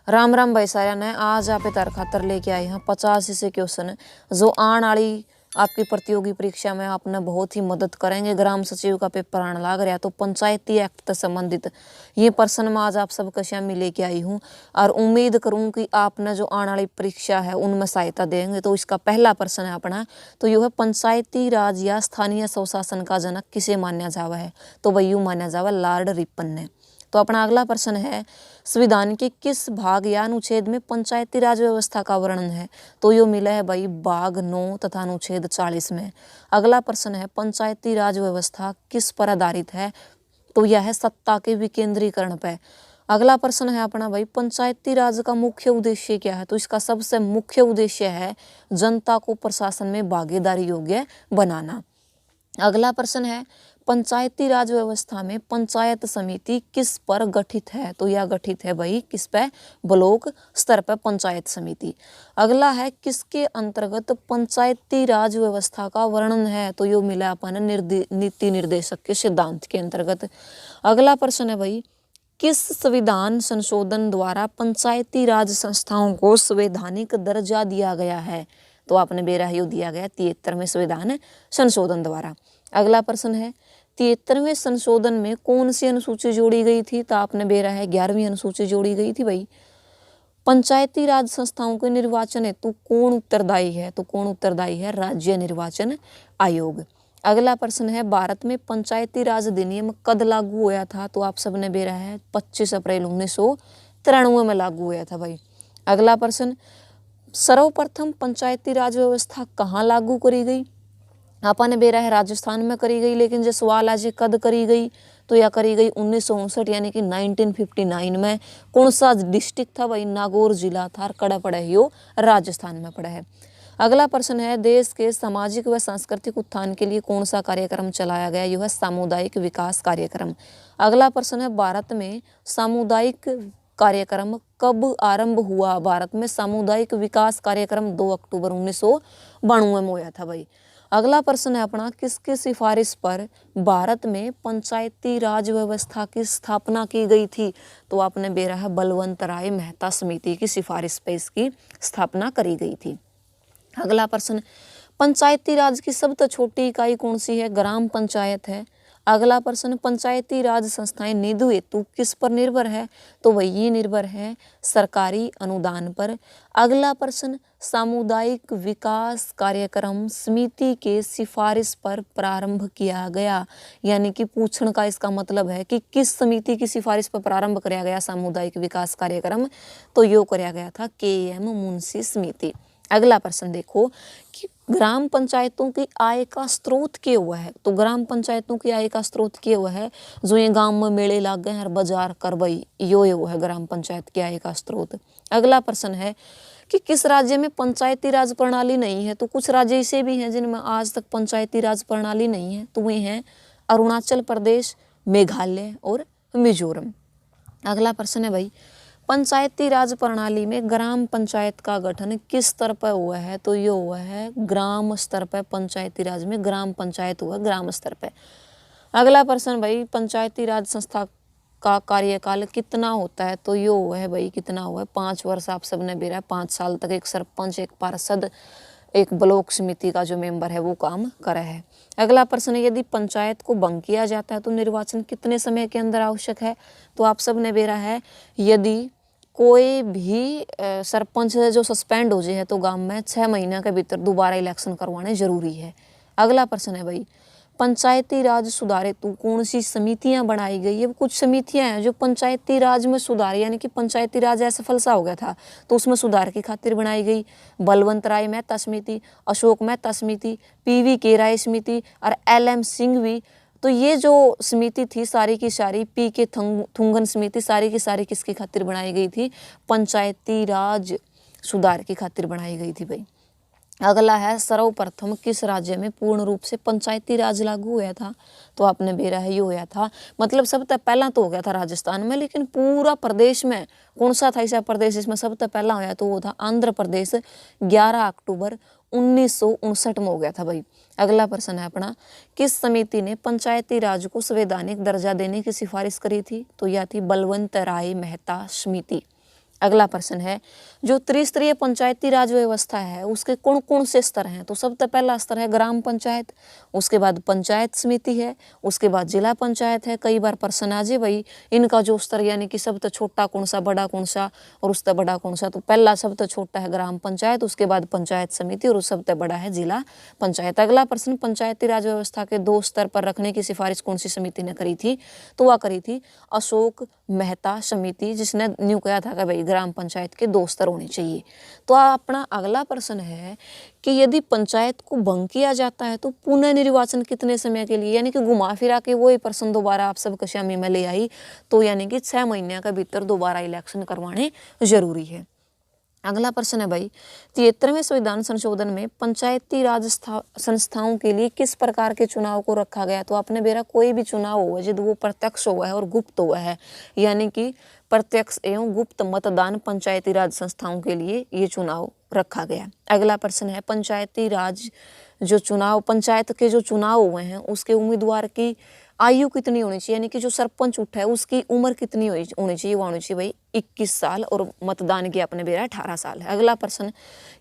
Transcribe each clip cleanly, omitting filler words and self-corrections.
राम राम भाई साਰਿਆਂ ने आज आप तार खातर लेके आए हैं 50 से क्वेश्चन जो आने वाली आपकी प्रतियोगी परीक्षा में आपने बहुत ही मदद करेंगे। ग्राम सचिव का पेपर आने लग रहा तो पंचायती एक्ट से संबंधित ये प्रश्न मैं आज आप सबके सामने लेके आई हूँ और उम्मीद करूँ कि आपने जो आने वाली परीक्षा है उनमें सहायता देंगे। तो इसका पहला प्रश्न है अपना, तो यह है पंचायती राज या स्थानीय स्वशासन का जनक किसे माना जावा है? तो वही यूँ माना जावा लॉर्ड रिपन ने। तो अपना अगला प्रश्न है, संविधान के किस भाग या अनुच्छेद में पंचायती राज व्यवस्था का वर्णन है? तो यो मिला है भाई भाग 9 तथा अनुच्छेद 40 में। अगला प्रश्न है, पंचायती राज व्यवस्था किस पर आधारित है? तो यह है सत्ता के विकेंद्रीकरण पर। अगला प्रश्न है अपना भाई, पंचायती राज का मुख्य उद्देश्य क्या है? तो इसका सबसे मुख्य उद्देश्य है जनता को प्रशासन में भागीदारी योग्य बनाना। अगला प्रश्न है, पंचायती राज व्यवस्था में पंचायत समिति किस पर गठित है? तो यह गठित है भाई किस पे? ब्लॉक स्तर पर पंचायत समिति। अगला है, किसके अंतर्गत पंचायती राज व्यवस्था का वर्णन है? तो यो मिला अपन नीति निर्देशक के सिद्धांत के अंतर्गत। अगला प्रश्न है भाई, किस संविधान संशोधन द्वारा पंचायती राज संस्थाओं को संवैधानिक दर्जा दिया गया है? तो आपने बेरा यो दिया गया 73वें संविधान संशोधन द्वारा। अगला प्रश्न है, 73वें संशोधन में कौन सी अनुसूची जोड़ी गई थी? तो आपने बेरा है 11वीं अनुसूची जोड़ी गई थी भाई। पंचायती राज संस्थाओं के निर्वाचन हेतु कौन उत्तरदायी है? तो कौन उत्तरदायी है? राज्य निर्वाचन आयोग। अगला प्रश्न है, भारत में पंचायती राज अधिनियम कब लागू हुआ था? तो आप सबने बेरा है 25 अप्रैल 1993 में लागू हुआ था भाई। अगला प्रश्न, सर्वप्रथम पंचायती राज व्यवस्था कहाँ लागू करी गई? आपने बेरा है राजस्थान में करी गई, लेकिन जो सवाल आज कद करी गई? तो यह करी गई 1959 यानी कि 1959 में। कौन सा डिस्ट्रिक्ट था भाई? नागौर जिला था, कड़ा पड़ा है यो राजस्थान में पड़ा है। अगला प्रश्न है, देश के सामाजिक व सांस्कृतिक उत्थान के लिए कौन सा कार्यक्रम चलाया गया? यह है सामुदायिक विकास कार्यक्रम। अगला प्रश्न है, भारत में सामुदायिक कार्यक्रम कब आरंभ हुआ? भारत में सामुदायिक विकास कार्यक्रम 2 अक्टूबर 1992 में हुआ था भाई। अगला प्रश्न है अपना, किसकी सिफारिश पर भारत में पंचायती राज व्यवस्था की स्थापना की गई थी? तो आपने बेरा है बलवंत राय मेहता समिति की सिफारिश पर इसकी स्थापना करी गई थी। अगला प्रश्न, पंचायती राज की सबसे छोटी इकाई कौन सी है? ग्राम पंचायत है। अगला प्रश्न, पंचायती राज संस्थाएं निधि हेतु किस पर निर्भर है? तो वही निर्भर है सरकारी अनुदान पर। अगला प्रश्न, सामुदायिक विकास कार्यक्रम समिति के सिफारिश पर प्रारंभ किया गया, यानी कि पूछने का इसका मतलब है कि किस समिति की सिफारिश पर प्रारंभ किया गया सामुदायिक विकास कार्यक्रम? तो यो किया गया था KM मुंशी समिति। अगला प्रश्न देखो कि ग्राम पंचायतों की आय का स्रोत क्या हुआ है? तो ग्राम पंचायतों की आय का स्रोत क्या हुआ है? जो ये गांव में मेले लग गए हैं, बाजार करवाई, यो है ग्राम पंचायत की आय का स्रोत। अगला प्रश्न है कि किस राज्य में पंचायती राज प्रणाली नहीं है? तो कुछ राज्य ऐसे भी हैं जिनमें आज तक पंचायती राज प्रणाली नहीं है, तो वे हैं अरुणाचल प्रदेश, मेघालय और मिजोरम। अगला प्रश्न है भाई, पंचायती राज प्रणाली में ग्राम पंचायत का गठन किस स्तर पर हुआ है? तो ये हुआ है ग्राम स्तर पर। पंचायती राज में ग्राम पंचायत हुआ ग्राम स्तर पर। अगला प्रश्न भाई, पंचायती राज संस्था का कार्यकाल कितना होता है? तो ये हुआ है भाई कितना हुआ है? 5 वर्ष। आप सबने बेरा 5 साल तक एक सरपंच, एक पार्षद, एक ब्लॉक समिति का जो मेंबर है वो काम करे है। अगला प्रश्न है, यदि पंचायत को भंग किया जाता है तो निर्वाचन कितने समय के अंदर आवश्यक है? तो आप सबने बेरा है यदि कोई भी सरपंच जो सस्पेंड हो जाए तो गांव में 6 महीने के भीतर दोबारा इलेक्शन करवाने जरूरी है। अगला प्रश्न है भाई, पंचायती राज सुधार हेतु कौन सी समितियां बनाई गई है? कुछ समितियां हैं जो पंचायती राज में सुधार, यानी कि पंचायती राज असफल सा हो गया था तो उसमें सुधार की खातिर बनाई गई। बलवंत राय मेहता समिति, अशोक मेहता समिति, PV राय समिति और LM सिंघवी। तो ये जो समिति थी सारी की सारी, PK थुंगन समिति, सारी की सारी किसकी खातिर बनाई गई थी? पंचायती राज सुधार की खातिर बनाई गई थी भाई। अगला है, सर्वप्रथम किस राज्य में पूर्ण रूप से पंचायती राज लागू हुआ था? तो आपने बेरा है ये हुआ था, मतलब सबसे पहला तो हो गया था राजस्थान में, लेकिन पूरा प्रदेश में कौन सा था ऐसा प्रदेश इसमें सबसे पहला होया? तो वो था आंध्र प्रदेश। 11 अक्टूबर 1959 में हो गया था भाई। अगला प्रश्न है अपना, किस समिति ने पंचायती राज को संवैधानिक दर्जा देने की सिफारिश करी थी? तो यह थी बलवंत राय मेहता समिति। अगला प्रश्न है, जो त्रिस्तरीय पंचायती राज व्यवस्था है उसके कौन कौन से स्तर हैं? तो सबसे पहला स्तर है ग्राम पंचायत, उसके बाद पंचायत समिति है, उसके बाद जिला पंचायत है। कई बार प्रश्न आ जाए भाई इनका जो स्तर यानी कि सबसे छोटा कौन सा, बड़ा कौन सा और उससे बड़ा कौन सा। तो पहला सबसे छोटा है ग्राम पंचायत, उसके बाद पंचायत समिति और सबसे बड़ा है जिला पंचायत। अगला प्रश्न, पंचायती राज व्यवस्था के 2 स्तर पर रखने की सिफारिश कौन सी समिति ने करी थी? तो वह करी थी अशोक मेहता समिति, जिसने न्यू कहा था कि भाई ग्राम पंचायत के 2 स्तर होने चाहिए। तो अपना अगला प्रश्न है कि यदि पंचायत को भंग किया जाता है तो पुनर्निर्वाचन कितने समय के लिए, यानी कि घुमा फिरा के वही प्रश्न दोबारा आप सबके सामने में ले आई। तो यानी कि 6 महीने के भीतर दोबारा इलेक्शन करवाने जरूरी है। अगला प्रश्न है भाई, 73वें संविधान संशोधन में पंचायती राज संस्थाओं के लिए किस प्रकार के चुनाव को रखा गया? तो आपने बेरा कोई भी चुनाव हुआ जब वो प्रत्यक्ष हुआ है और गुप्त हुआ है, यानी कि प्रत्यक्ष एवं गुप्त मतदान पंचायती राज संस्थाओं के लिए ये चुनाव रखा गया। अगला प्रश्न है, पंचायती राज जो चुनाव, पंचायत के जो चुनाव हुए हैं उसके उम्मीदवार की आयु कितनी होनी चाहिए, यानी कि जो सरपंच उठा है उसकी उम्र कितनी होनी चाहिए? वो होनी चाहिए भाई 21 साल और मतदान की अपने बेरा 18 साल है। अगला प्रश्न,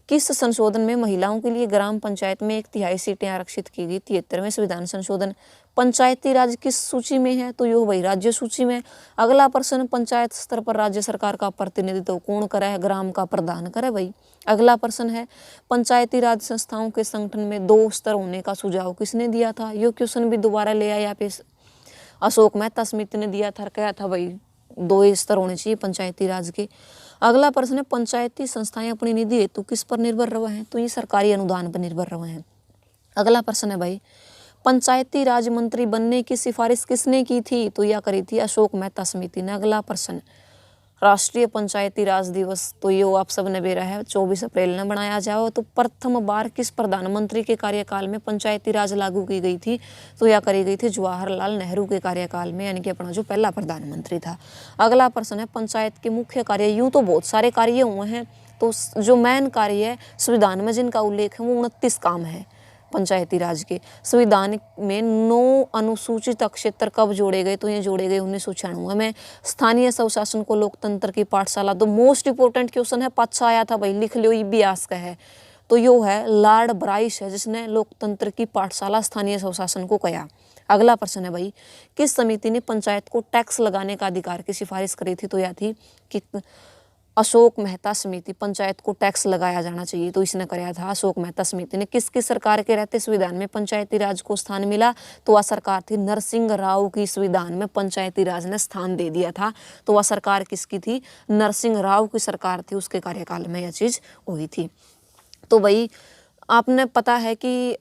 किस संशोधन में महिलाओं के लिए ग्राम पंचायत में 1/3 सीटें आरक्षित की गई? 73वें संविधान संशोधन। पंचायती राज किस सूची में है? तो यो भाई राज्य सूची में। अगला प्रश्न, पंचायत स्तर पर राज्य सरकार का प्रतिनिधित्व कौन करे है? ग्राम का प्रधान करे भाई। अगला प्रश्न है, पंचायती राज संस्थाओं के संगठन में 2 स्तर होने का सुझाव किसने दिया था? यो क्वेश्चन भी दोबारा ले आया पे अशोक मेहता समिति ने दिया था, क्या था भाई 2 स्तर होने चाहिए पंचायती राज के। अगला प्रश्न है, पंचायती संस्थाएं अपनी निधि हेतु किस पर निर्भर रहे हैं? तो ये सरकारी अनुदान पर निर्भर रहे हैं। अगला प्रश्न है भाई, पंचायती राज मंत्री बनने की सिफारिश किसने की थी? तो यह करी थी अशोक मेहता समिति ने। अगला प्रश्न, राष्ट्रीय पंचायती राज दिवस, तो ये आप सब ने बेरा है 24 अप्रैल ने बनाया जाओ। तो प्रथम बार किस प्रधानमंत्री के कार्यकाल में पंचायती राज लागू की गई थी? तो यह करी गई थी जवाहरलाल नेहरू के कार्यकाल में, यानी कि अपना जो पहला प्रधानमंत्री था। अगला प्रश्न है, पंचायत के मुख्य कार्य, यूं तो बहुत सारे कार्य हुए हैं, तो जो मेन कार्य है संविधान में जिनका उल्लेख है वो 29 काम है पंचायती राज के। संविधान में 9 अनुसूचित क्षेत्र कब जोड़े गए? तो ये जोड़े गए 1996 में। स्थानीय स्वशासन को लोकतंत्र की पाठशाला, तो मोस्ट इंपोर्टेंट क्वेश्चन है, पाछा आया था भाई, लिख लो, इतिहास का है। तो यो है लॉर्ड ब्राइस है जिसने लोकतंत्र की पाठशाला स्थानीय स्वशासन को कहा। अगला प्रश्न है भाई, किस समिति ने पंचायत को टैक्स लगाने का अधिकार की सिफारिश करी थी? तो यह थी कि अशोक मेहता समिति, पंचायत को टैक्स लगाया जाना चाहिए, तो इसने कराया था अशोक मेहता समिति ने। किसकी सरकार के रहते संविधान में पंचायती राज को स्थान मिला? तो वह सरकार थी नरसिंह राव की। संविधान में पंचायती राज ने स्थान दे दिया था, तो वह सरकार किसकी थी? नरसिंह राव की सरकार थी, उसके कार्यकाल में यह चीज हुई थी। तो भाई आपने पता है कि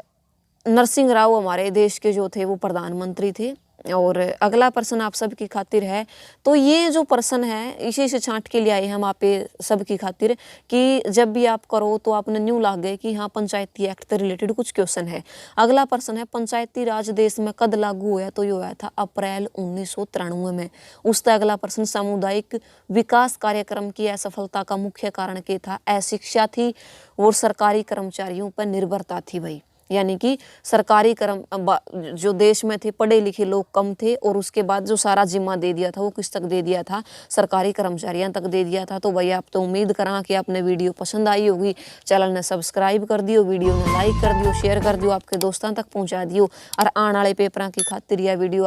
नरसिंह राव हमारे देश के जो थे वो प्रधानमंत्री थे। और अगला प्रश्न आप सबकी खातिर है, तो ये जो प्रश्न है इसी से छांट के लिए आए हम आप सबकी खातिर कि जब भी आप करो तो आपने न्यू लाग गए कि हाँ पंचायती एक्ट से रिलेटेड कुछ क्वेश्चन है। अगला प्रश्न है, पंचायती राज देश में कब लागू हुआ? तो ये हुआ था अप्रैल 1993 में। उसका अगला प्रश्न, सामुदायिक विकास कार्यक्रम की असफलता का मुख्य कारण क्या था? अशिक्षा थी और सरकारी कर्मचारियों पर निर्भरता थी भाई, यानी कि सरकारी जो देश में थे पढ़े लिखे लोग कम थे और उसके बाद जो सारा जिम्मा दे दिया था वो किस तक दे दिया था? सरकारी कर्मचारियों तक दे दिया था। तो भाई आप तो उम्मीद करा कि आपने वीडियो पसंद आई होगी, चैनल ने सब्सक्राइब कर दियो, वीडियो ने लाइक कर दियो, शेयर कर दियो, आपके दोस्तों तक पहुंचा दियो और आने वाले पेपरों की खातिर यह वीडियो